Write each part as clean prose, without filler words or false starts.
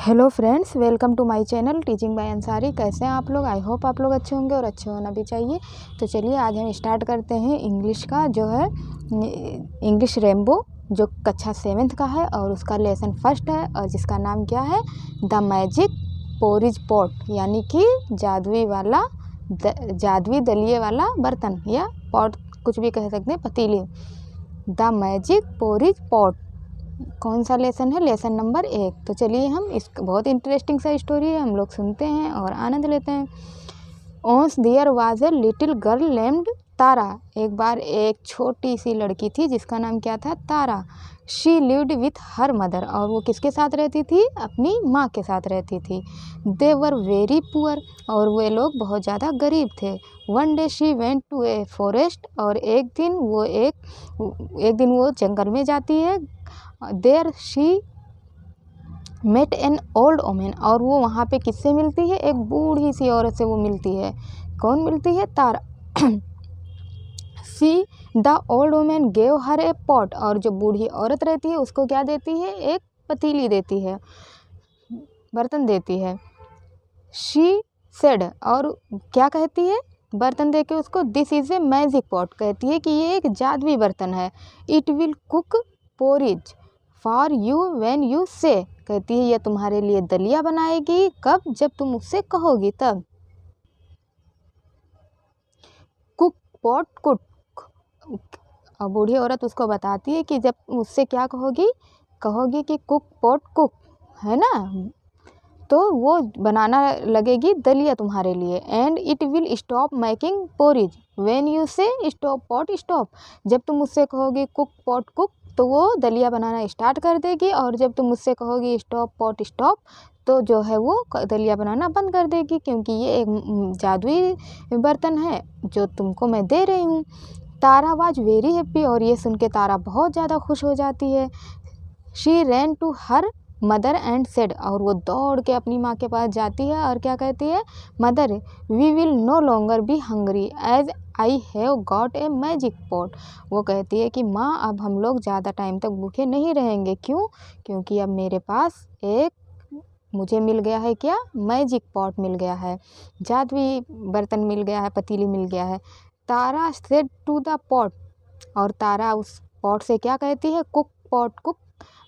Hello friends, welcome to my channel teaching by Ansari. कैसे हैं आप लोग? आई होप आप लोग अच्छे होंगे और अच्छे होना भी चाहिए। तो चलिए आज हम स्टार्ट करते हैं इंग्लिश का जो है इंग्लिश रेनबो, जो कक्षा 7th का है और उसका लेसन फर्स्ट है और जिसका नाम क्या है, द मैजिक पोरिज पॉट, यानी कि जादुई दलिए वाला बर्तन या पॉट, कुछ भी कह सकते हैं, पतीली। द मैजिक पोरिज पॉट कौन सा लेसन है? Lesson number 1। तो चलिए हम इस बहुत इंटरेस्टिंग सा स्टोरी है, हम लोग सुनते हैं और आनंद लेते हैं। Once there was a little girl named Tara. एक बार एक छोटी सी लड़की थी जिसका नाम क्या था? Tara. She lived with her mother, और वो किसके साथ रहती थी? अपनी माँ के साथ रहती थी। दे वर वेरी पुअर, और वे लोग बहुत ज़्यादा गरीब थे। One day she went to a forest, और एक दिन वो जंगल में जाती है। There she met an old woman, और वो वहाँ पे किससे मिलती है? एक बूढ़ी सी औरत से वो मिलती है। कौन मिलती है? Tara. See the old women gave her a pot, और जो बूढ़ी औरत रहती है उसको क्या देती है? एक पतीली देती है, बर्तन देती है। शी सेड, और क्या कहती है बर्तन दे के उसको? This is a magic pot, कहती है कि ये एक जादुई बर्तन है। It will cook porridge for you when you से, कहती है यह तुम्हारे लिए दलिया बनाएगी। कब? जब तुम उससे कहोगी तब। कुक पॉट कुक, और बूढ़ी औरत उसको बताती है कि जब उससे क्या कहोगी कि कुक पॉट कुक, है ना, तो वो बनाना लगेगी दलिया तुम्हारे लिए। And it will stop making porridge when you से स्टॉप पॉट स्टॉप, जब तुम उससे कहोगी कुक पॉट कुक तो वो दलिया बनाना स्टार्ट कर देगी, और जब तुम उससे कहोगी स्टॉप पॉट स्टॉप तो जो है वो दलिया बनाना बंद कर देगी, क्योंकि ये एक जादुई बर्तन है जो तुमको मैं दे रही हूँ। तारा वाज वेरी हैप्पी, और ये सुन के तारा बहुत ज़्यादा खुश हो जाती है। She ran to her mother and said, और वो दौड़ के अपनी माँ के पास जाती है और क्या कहती है? Mother, we will no longer be hungry as I have got a magic pot. वो कहती है कि माँ, अब हम लोग ज़्यादा टाइम तक भूखे नहीं रहेंगे। क्यों? क्योंकि अब मेरे पास मुझे मिल गया है क्या? मैजिक पॉट मिल गया है, जादुई बर्तन मिल गया है, पतीली मिल गया है। तारा सेड टू द पॉट, और तारा उस पॉट से क्या कहती है? कुक पॉट कुक,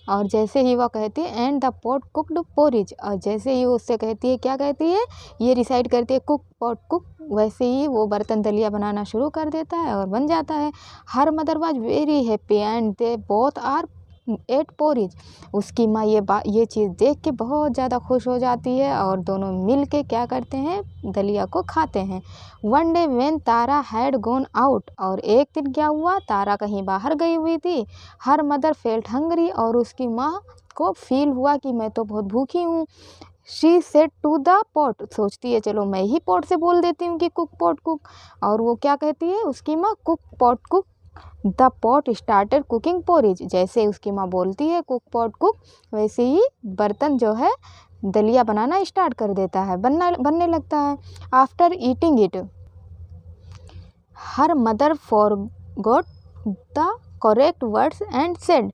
और जैसे ही वह कहती है and the pot cooked porridge, और जैसे ही वो उससे कहती है, क्या कहती है? ये रिसाइड करती है कुक पॉट कुक, वैसे ही वो बर्तन दलिया बनाना शुरू कर देता है और बन जाता है। Her mother was very happy and they both are ate porridge. उसकी माँ ये चीज़ देख के बहुत ज़्यादा खुश हो जाती है, और दोनों मिल के क्या करते हैं? दलिया को खाते हैं। One day when Tara had gone out, और एक दिन क्या हुआ? तारा कहीं बाहर गई हुई थी। हर मदर फेल्ट हंग्री, और उसकी माँ को फील हुआ कि मैं तो बहुत भूखी हूँ। She said to the pot, सोचती है चलो मैं ही पॉट से बोल देती हूँ कि कुक पॉट कुक, और वो क्या कहती है उसकी माँ? Cook pot cook. The pot started cooking porridge, जैसे उसकी माँ बोलती है कुक पॉट कुक, वैसे ही बर्तन जो है दलिया बनाना स्टार्ट कर देता है, बनने लगता है। After eating it her mother forgot the correct words and said,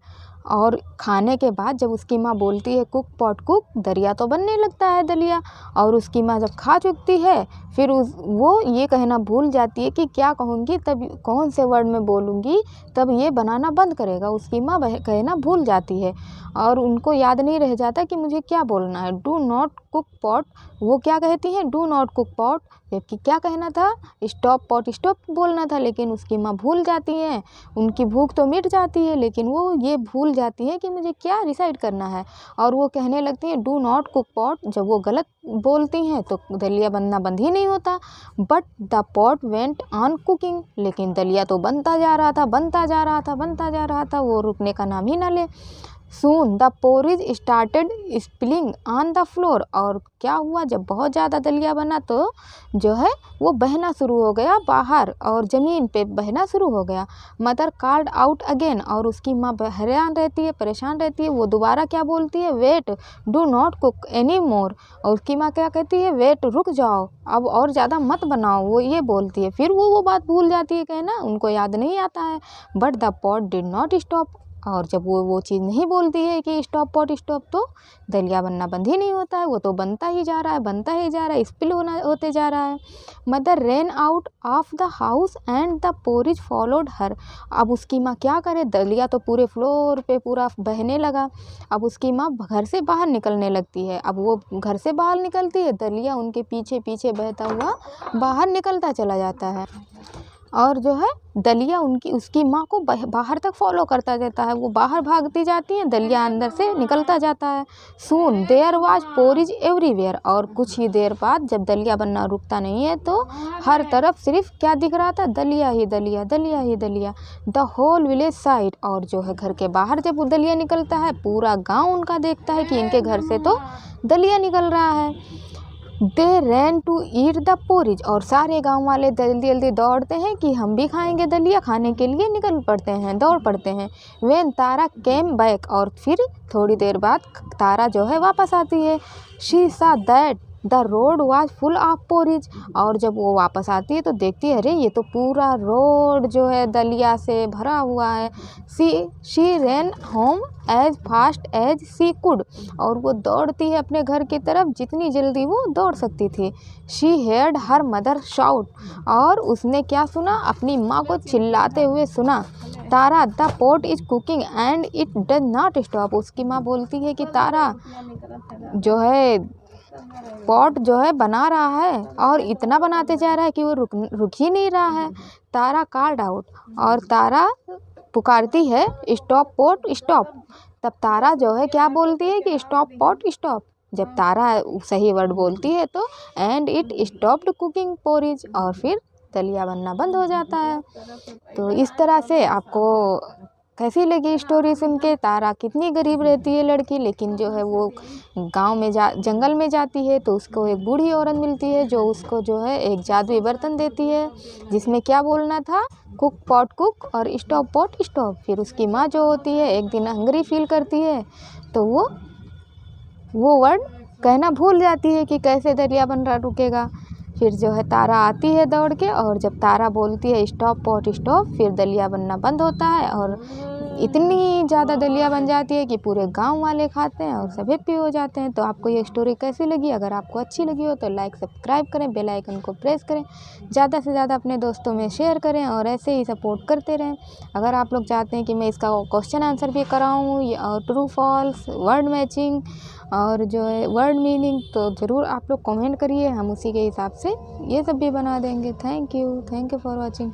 और खाने के बाद जब उसकी माँ बोलती है कुक पॉट कुक, दलिया तो बनने लगता है दलिया, और उसकी माँ जब खा चुकती है फिर वो ये कहना भूल जाती है कि क्या कहूँगी, तब कौन से वर्ड में बोलूँगी तब ये बनाना बंद करेगा। उसकी माँ कहना भूल जाती है और उनको याद नहीं रह जाता कि मुझे क्या बोलना है। डू नॉट कुक पॉट, वो क्या कहती हैं? डू नॉट कुक पॉट, जबकि क्या कहना था? स्टॉप पॉट स्टॉप बोलना था, लेकिन उसकी माँ भूल जाती हैं। उनकी भूख तो मिट जाती है, लेकिन वो ये भूल जाती है कि मुझे क्या रिसाइड करना है, और वो कहने लगती हैं डू नॉट कुक पॉट। जब वो गलत बोलती हैं तो दलिया बनना बंद ही नहीं होता। But the pot went on cooking, लेकिन दलिया तो बनता जा रहा था, बनता जा रहा था, बनता जा रहा था, वो रुकने का नाम ही ना ले। Soon the porridge started spilling on the floor, और क्या हुआ? जब बहुत ज़्यादा दलिया बना तो जो है वो बहना शुरू हो गया बाहर, और ज़मीन पे बहना शुरू हो गया। मदर कॉल्ड आउट अगेन, और उसकी माँ हैरान रहती है, परेशान रहती है। वो दोबारा क्या बोलती है? Wait, do not cook any more, और उसकी माँ क्या कहती है? वेट, रुक जाओ, अब और ज़्यादा मत बनाओ, वो ये बोलती है। फिर वो बात भूल जाती है कहना, उनको याद नहीं आता है। But the pot did not stop, और जब वो चीज़ नहीं बोलती है कि स्टॉप पॉट स्टॉप, तो दलिया बनना बंद ही नहीं होता है, वो तो बनता ही जा रहा है, बनता ही जा रहा है, स्पिल होते जा रहा है। Mother rain out of the house and the porridge followed हर। अब उसकी माँ क्या करे, दलिया तो पूरे फ्लोर पे पूरा बहने लगा। अब उसकी माँ घर से बाहर निकलने लगती है। अब वो घर से बाहर निकलती है, दलिया उनके पीछे पीछे बहता हुआ बाहर निकलता चला जाता है। और जो है दलिया उसकी माँ को बाहर तक फॉलो करता जाता है। वो बाहर भागती जाती है, दलिया अंदर से निकलता जाता है। सून देयर वाज पोरिज एवरीवेयर। और कुछ ही देर बाद जब दलिया बनना रुकता नहीं है तो हर तरफ सिर्फ क्या दिख रहा था, दलिया ही दलिया, दलिया ही दलिया। The whole village side. और जो है घर के बाहर जब वो दलिया निकलता है, पूरा गाँव उनका देखता है कि इनके घर से तो दलिया निकल रहा है। They ran to eat the porridge. और सारे गांव वाले जल्दी जल्दी दौड़ते हैं कि हम भी खाएंगे दलिया, खाने के लिए निकल पड़ते हैं, दौड़ पड़ते हैं। When Tara came back. और फिर थोड़ी देर बाद तारा जो है वापस आती है। शी सा that the road was full of porridge. और जब वो वापस आती है तो देखती है, अरे ये तो पूरा रोड जो है दलिया से भरा हुआ है। She ran home as fast as she could. और वो दौड़ती है अपने घर की तरफ जितनी जल्दी वो दौड़ सकती थी। She heard her mother shout. और उसने क्या सुना, अपनी माँ को चिल्लाते हुए सुना, Tara the pot is cooking and it does not stop. उसकी माँ बोलती है कि तारा जो है पॉट जो है बना रहा है और इतना बनाते जा रहा है कि वो रुक ही नहीं रहा है। तारा कॉल्ड आउट। और तारा पुकारती है, स्टॉप पॉट स्टॉप। तब तारा जो है क्या बोलती है कि स्टॉप पॉट स्टॉप। जब तारा सही वर्ड बोलती है तो and it stopped cooking porridge. और फिर दलिया बनना बंद हो जाता है। तो इस तरह से आपको कैसी लगी स्टोरी सुन के। तारा कितनी गरीब रहती है लड़की, लेकिन जो है वो गांव में जंगल में जाती है तो उसको एक बूढ़ी औरत मिलती है जो उसको जो है एक जादुई बर्तन देती है जिसमें क्या बोलना था, कुक पॉट कुक और स्टॉप पॉट स्टॉप। फिर उसकी माँ जो होती है एक दिन हंगरी फील करती है तो वो वर्ड कहना भूल जाती है कि कैसे दलिया बन रहा रुकेगा। फिर जो है तारा आती है दौड़ के, और जब तारा बोलती है स्टॉप पॉट स्टॉप, फिर दलिया बनना बंद होता है और इतनी ज़्यादा दलिया बन जाती है कि पूरे गांव वाले खाते हैं और सब हैप्पी हो जाते हैं। तो आपको ये स्टोरी कैसी लगी? अगर आपको अच्छी लगी हो तो लाइक सब्सक्राइब करें, बेल आइकन को प्रेस करें, ज़्यादा से ज़्यादा अपने दोस्तों में शेयर करें और ऐसे ही सपोर्ट करते रहें। अगर आप लोग चाहते हैं कि मैं इसका क्वेश्चन आंसर भी कराऊँ और ट्रू फॉल्स, वर्ड मैचिंग और जो है वर्ड मीनिंग, तो ज़रूर आप लोग कमेंट करिए, हम उसी के हिसाब से ये सब भी बना देंगे। Thank you for watching.